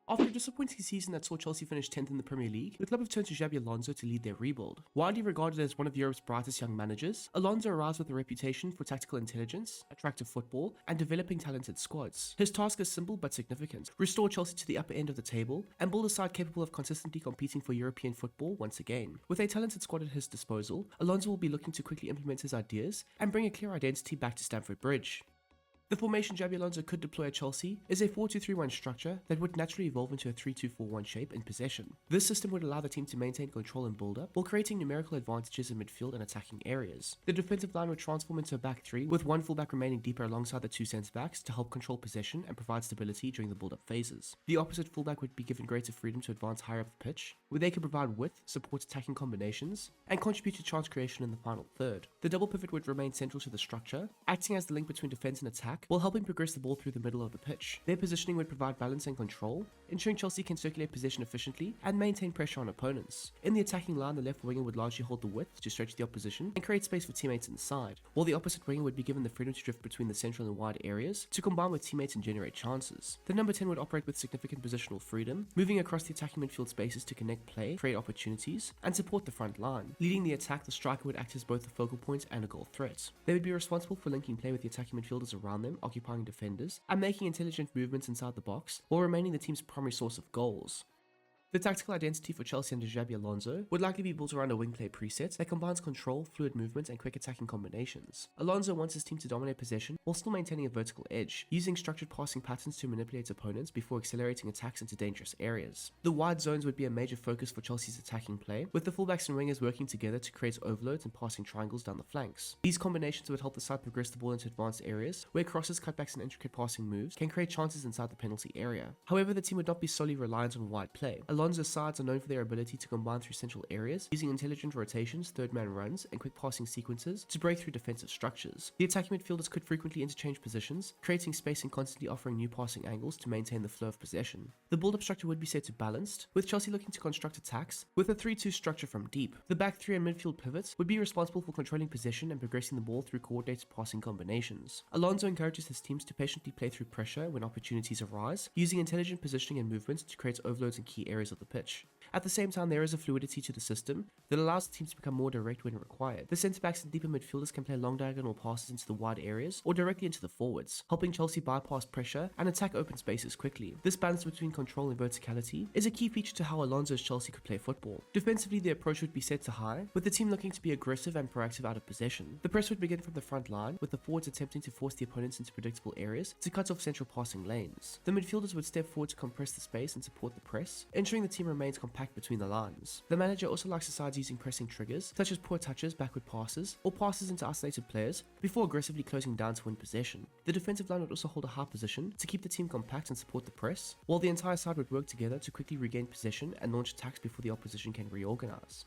After a disappointing season that saw Chelsea finish 10th in the Premier League, the club have turned to Xabi Alonso to lead their rebuild. Widely regarded as one of Europe's brightest young managers, Alonso arrives with a reputation for tactical intelligence, attractive football, and developing talented squads. His task is simple but significant: restore Chelsea to the upper end of the table and build a side capable of consistently competing for European football once again. With a talented squad at his disposal, Alonso will be looking to quickly implement his ideas and bring a clear identity back to Stamford Bridge. The formation Xabi Alonso could deploy at Chelsea is a 4-2-3-1 structure that would naturally evolve into a 3-2-4-1 shape in possession. This system would allow the team to maintain control and build up while creating numerical advantages in midfield and attacking areas. The defensive line would transform into a back three, with one fullback remaining deeper alongside the two centre-backs to help control possession and provide stability during the build-up phases. The opposite fullback would be given greater freedom to advance higher up the pitch, where they could provide width, support attacking combinations, and contribute to chance creation in the final third. The double pivot would remain central to the structure, acting as the link between defence and attack, while helping progress the ball through the middle of the pitch. Their positioning would provide balance and control, ensuring Chelsea can circulate possession efficiently and maintain pressure on opponents. In the attacking line, the left winger would largely hold the width to stretch the opposition and create space for teammates inside, while the opposite winger would be given the freedom to drift between the central and wide areas to combine with teammates and generate chances. The number 10 would operate with significant positional freedom, moving across the attacking midfield spaces to connect play, create opportunities, and support the front line. Leading the attack, the striker would act as both a focal point and a goal threat. They would be responsible for linking play with the attacking midfielders around them, occupying defenders, and making intelligent movements inside the box while remaining the team's primary source of goals. The tactical identity for Chelsea under Xabi Alonso would likely be built around a wing play preset that combines control, fluid movement, and quick attacking combinations. Alonso wants his team to dominate possession while still maintaining a vertical edge, using structured passing patterns to manipulate opponents before accelerating attacks into dangerous areas. The wide zones would be a major focus for Chelsea's attacking play, with the fullbacks and wingers working together to create overloads and passing triangles down the flanks. These combinations would help the side progress the ball into advanced areas, where crosses, cutbacks, and intricate passing moves can create chances inside the penalty area. However, the team would not be solely reliant on wide play. Alonso's sides are known for their ability to combine through central areas, using intelligent rotations, third-man runs, and quick passing sequences to break through defensive structures. The attacking midfielders could frequently interchange positions, creating space and constantly offering new passing angles to maintain the flow of possession. The build-up structure would be set to balanced, with Chelsea looking to construct attacks with a 3-2 structure from deep. The back three and midfield pivots would be responsible for controlling possession and progressing the ball through coordinated passing combinations. Alonso encourages his teams to patiently play through pressure when opportunities arise, using intelligent positioning and movements to create overloads in key areas of the pitch. At the same time, there is a fluidity to the system that allows the teams to become more direct when required. The centre-backs and deeper midfielders can play long diagonal passes into the wide areas or directly into the forwards, helping Chelsea bypass pressure and attack open spaces quickly. This balance between control and verticality is a key feature to how Alonso's Chelsea could play football. Defensively, the approach would be set to high, with the team looking to be aggressive and proactive out of possession. The press would begin from the front line, with the forwards attempting to force the opponents into predictable areas to cut off central passing lanes. The midfielders would step forward to compress the space and support the press, ensuring the team remains compact between the lines. The manager also likes the sides using pressing triggers, such as poor touches, backward passes, or passes into isolated players before aggressively closing down to win possession. The defensive line would also hold a high position to keep the team compact and support the press, while the entire side would work together to quickly regain possession and launch attacks before the opposition can reorganize.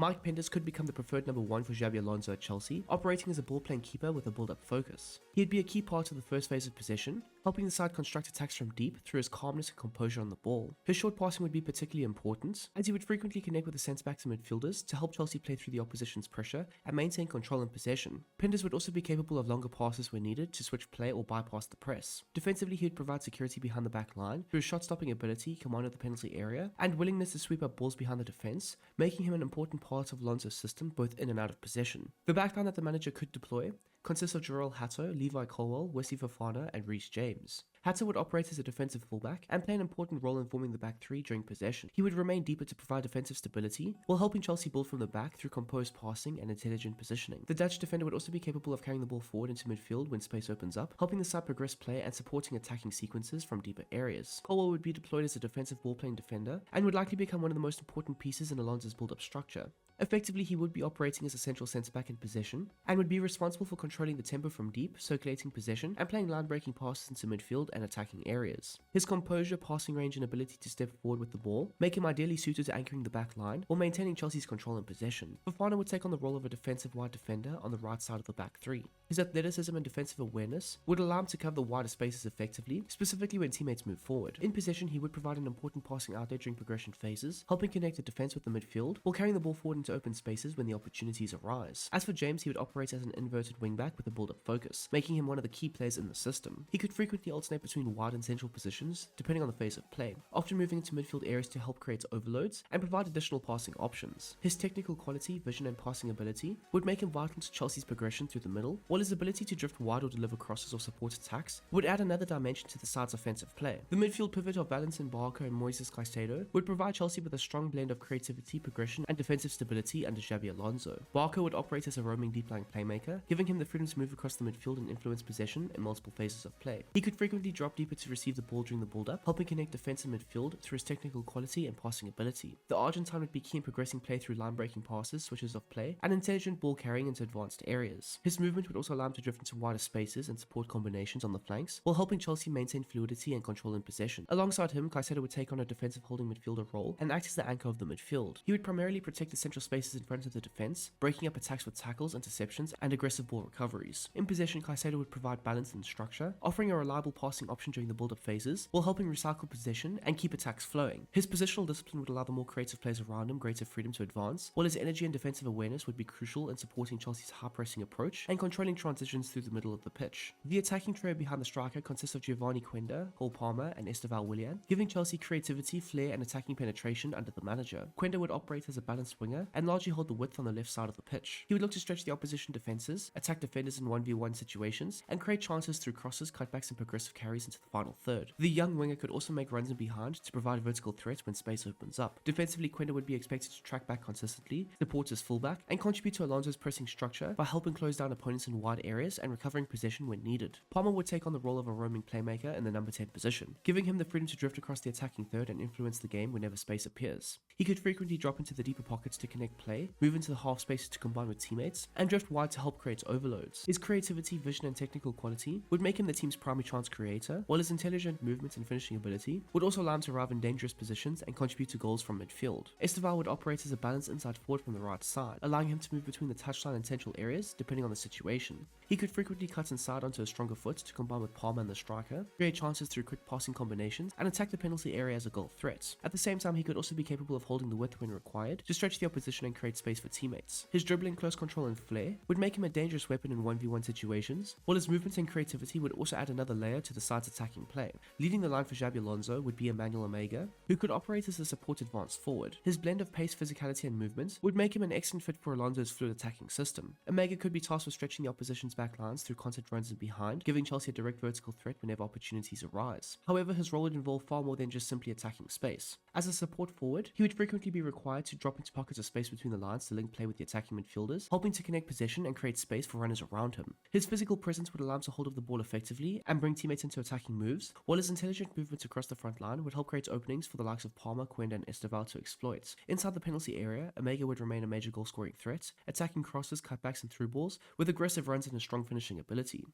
Mike Penders could become the preferred number 1 for Xabi Alonso at Chelsea, operating as a ball-playing keeper with a build-up focus. He'd be a key part of the first phase of possession, helping the side construct attacks from deep through his calmness and composure on the ball. His short passing would be particularly important, as he would frequently connect with the centre-backs and midfielders to help Chelsea play through the opposition's pressure and maintain control and possession. Penders would also be capable of longer passes when needed to switch play or bypass the press. Defensively, he would provide security behind the back line through his shot-stopping ability, command of the penalty area, and willingness to sweep up balls behind the defence, making him an important part of Alonso's system both in and out of possession. The backline that the manager could deploy consists of Jarrell Hatto, Levi Colwill, Wesley Fofana, and Reece James. Hatto would operate as a defensive fullback and play an important role in forming the back three during possession. He would remain deeper to provide defensive stability, while helping Chelsea build from the back through composed passing and intelligent positioning. The Dutch defender would also be capable of carrying the ball forward into midfield when space opens up, helping the side progress play and supporting attacking sequences from deeper areas. Colwill would be deployed as a defensive ball-playing defender and would likely become one of the most important pieces in Alonso's build-up structure. Effectively, he would be operating as a central centre-back in possession, and would be responsible for controlling the tempo from deep, circulating possession, and playing line-breaking passes into midfield and attacking areas. His composure, passing range, and ability to step forward with the ball make him ideally suited to anchoring the back line while maintaining Chelsea's control and possession. Fofana would take on the role of a defensive wide defender on the right side of the back three. His athleticism and defensive awareness would allow him to cover the wider spaces effectively, specifically when teammates move forward. In possession, he would provide an important passing outlet during progression phases, helping connect the defense with the midfield while carrying the ball forward into open spaces when the opportunities arise. As for James, he would operate as an inverted wingback with a build-up focus, making him one of the key players in the system. He could frequently alternate alternate between wide and central positions depending on the phase of play, often moving into midfield areas to help create overloads and provide additional passing options. His technical quality, vision and passing ability would make him vital to Chelsea's progression through the middle, while his ability to drift wide or deliver crosses or support attacks would add another dimension to the side's offensive play. The midfield pivot of Valentin Barco and Moises Caicedo would provide Chelsea with a strong blend of creativity, progression and defensive stability under Xabi Alonso. Barco would operate as a roaming deep-lying playmaker, giving him the freedom to move across the midfield and influence possession in multiple phases of play. He could frequently drop deeper to receive the ball during the build-up, helping connect defense and midfield through his technical quality and passing ability. The Argentine would be key in progressing play through line-breaking passes, switches of play, and intelligent ball carrying into advanced areas. His movement would also allow him to drift into wider spaces and support combinations on the flanks, while helping Chelsea maintain fluidity and control in possession. Alongside him, Caicedo would take on a defensive holding midfielder role and act as the anchor of the midfield. He would primarily protect the central spaces in front of the defense, breaking up attacks with tackles, interceptions, and aggressive ball recoveries. In possession, Caicedo would provide balance and structure, offering a reliable passing option during the build-up phases, while helping recycle possession and keep attacks flowing. His positional discipline would allow the more creative players around him greater freedom to advance, while his energy and defensive awareness would be crucial in supporting Chelsea's high-pressing approach and controlling transitions through the middle of the pitch. The attacking trio behind the striker consists of Giovanni Quenda, Cole Palmer, and Esteval Willian, giving Chelsea creativity, flair, and attacking penetration under the manager. Quenda would operate as a balanced winger and largely hold the width on the left side of the pitch. He would look to stretch the opposition defenses, attack defenders in 1v1 situations, and create chances through crosses, cutbacks, and progressive carries into the final third. The young winger could also make runs in behind to provide vertical threat when space opens up. Defensively, Quenda would be expected to track back consistently, support his fullback, and contribute to Alonso's pressing structure by helping close down opponents in wide areas and recovering possession when needed. Palmer would take on the role of a roaming playmaker in the number 10 position, giving him the freedom to drift across the attacking third and influence the game whenever space appears. He could frequently drop into the deeper pockets to connect play, move into the half spaces to combine with teammates, and drift wide to help create overloads. His creativity, vision, and technical quality would make him the team's primary chance creator, while his intelligent movement and finishing ability would also allow him to arrive in dangerous positions and contribute to goals from midfield. Esteval would operate as a balanced inside forward from the right side, allowing him to move between the touchline and central areas depending on the situation. He could frequently cut inside onto a stronger foot to combine with Palmer and the striker, create chances through quick passing combinations, and attack the penalty area as a goal threat. At the same time, he could also be capable of holding the width when required to stretch the opposition and create space for teammates. His dribbling, close control, and flair would make him a dangerous weapon in 1v1 situations, while his movement and creativity would also add another layer to the side's attacking play. Leading the line for Xabi Alonso would be Emmanuel Omega, who could operate as a support advanced forward. His blend of pace, physicality, and movement would make him an excellent fit for Alonso's fluid attacking system. Omega could be tasked with stretching the opposition's back lines through constant runs and behind, giving Chelsea a direct vertical threat whenever opportunities arise. However, his role would involve far more than just simply attacking space. As a support forward, he would frequently be required to drop into pockets of space between the lines to link play with the attacking midfielders, helping to connect possession and create space for runners around him. His physical presence would allow him to hold of the ball effectively and bring teammates into attacking moves, while his intelligent movements across the front line would help create openings for the likes of Palmer, Quenda, and Esteval to exploit. Inside the penalty area, Omega would remain a major goal-scoring threat, attacking crosses, cutbacks, and through balls with aggressive runs and a strong finishing ability.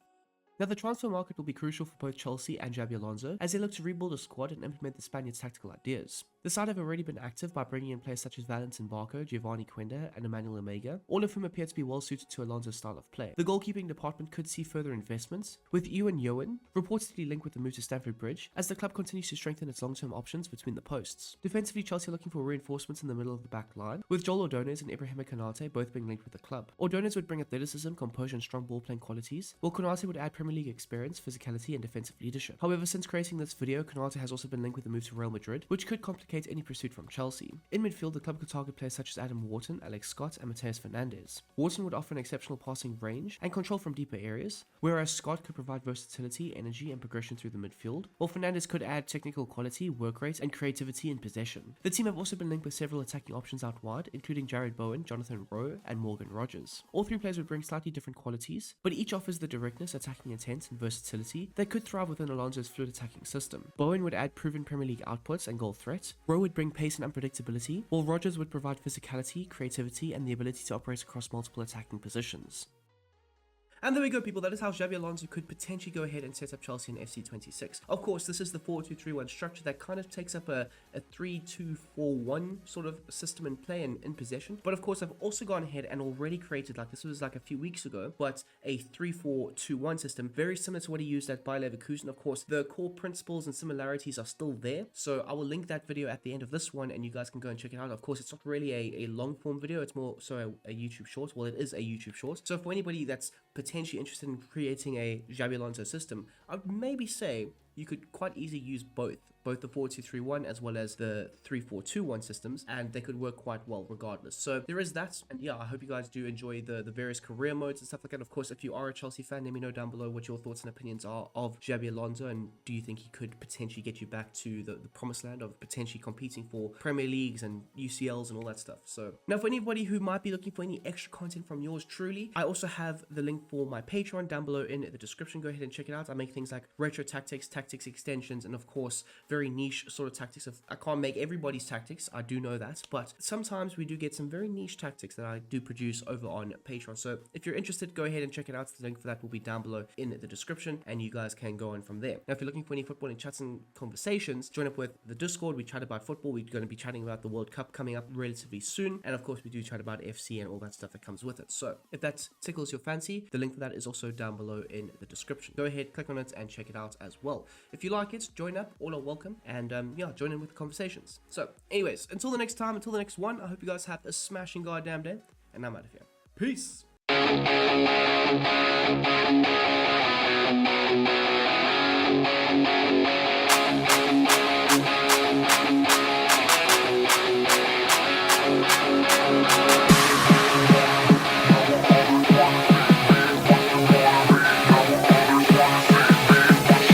Now, the transfer market will be crucial for both Chelsea and Xabi Alonso as they look to rebuild a squad and implement the Spaniard's tactical ideas. The side have already been active by bringing in players such as Valentin Barco, Giovanni Quenda, and Emmanuel Omega, all of whom appear to be well suited to Alonso's style of play. The goalkeeping department could see further investments, with Ewan Yowen reportedly linked with the move to Stamford Bridge as the club continues to strengthen its long-term options between the posts. Defensively, Chelsea are looking for reinforcements in the middle of the back line, with Joel Ordonez and Ibrahima Konate both being linked with the club. Ordonez would bring athleticism, composure, and strong ball-playing qualities, while Konate would add Premier League experience, physicality, and defensive leadership. However, since creating this video, Konate has also been linked with the move to Real Madrid, which could complicate any pursuit from Chelsea. In midfield, the club could target players such as Adam Wharton, Alex Scott, and Mateus Fernandes. Wharton would offer an exceptional passing range and control from deeper areas, whereas Scott could provide versatility, energy, and progression through the midfield, while Fernandes could add technical quality, work rate, and creativity in possession. The team have also been linked with several attacking options out wide, including Jared Bowen, Jonathan Rowe, and Morgan Rogers. All three players would bring slightly different qualities, but each offers the directness, attacking intent, and versatility that could thrive within Alonso's fluid attacking system. Bowen would add proven Premier League outputs and goal threat, Rowe would bring pace and unpredictability, while Rogers would provide physicality, creativity, and the ability to operate across multiple attacking positions. And there we go, people. That is how Xabi Alonso could potentially go ahead and set up Chelsea in FC26. Of course, this is the 4-2-3-1 structure that kind of takes up a 3-2-4-1 sort of system in play and in possession. But of course, I've also gone ahead and already created, like this was like a few weeks ago, but a 3-4-2-1 system, very similar to what he used at Bayer Leverkusen. Of course, the core principles and similarities are still there. So I will link that video at the end of this one and you guys can go and check it out. Of course, it's not really a long form video. It's more so a YouTube short. Well, it is a YouTube short. So for anybody that's potentially interested in creating a Xabi Alonso system, I would maybe say you could quite easily use both the 4-2-3-1 as well as the 3-4-2-1 systems, and they could work quite well regardless. So there is that, and yeah, I hope you guys do enjoy the various career modes and stuff like that. Of course, if you are a Chelsea fan, let me know down below what your thoughts and opinions are of Xabi Alonso, and do you think he could potentially get you back to the promised land of potentially competing for Premier Leagues and UCLs and all that stuff. So now, for anybody who might be looking for any extra content from yours truly, I also have the link for my Patreon down below in the description. Go ahead and check it out. I make things like retro tactics extensions, and of course very niche sort of tactics. I can't make everybody's tactics, I do know that, but sometimes we do get some very niche tactics that I do produce over on Patreon. So if you're interested, go ahead and check it out. The link for that will be down below in the description, and you guys can go on from there. Now, if you're looking for any footballing chats and conversations, join up with the Discord. We chat about football. We're going to be chatting about the World Cup coming up relatively soon, and of course we do chat about FC and all that stuff that comes with it. So if that tickles your fancy, the link for that is also down below in the description. Go ahead, click on it, and check it out as well. If you like it, join up. All are welcome, and yeah, join in with the conversations. So anyways, until the next time, until the next one, I hope you guys have a smashing goddamn day, and I'm out of here. Peace.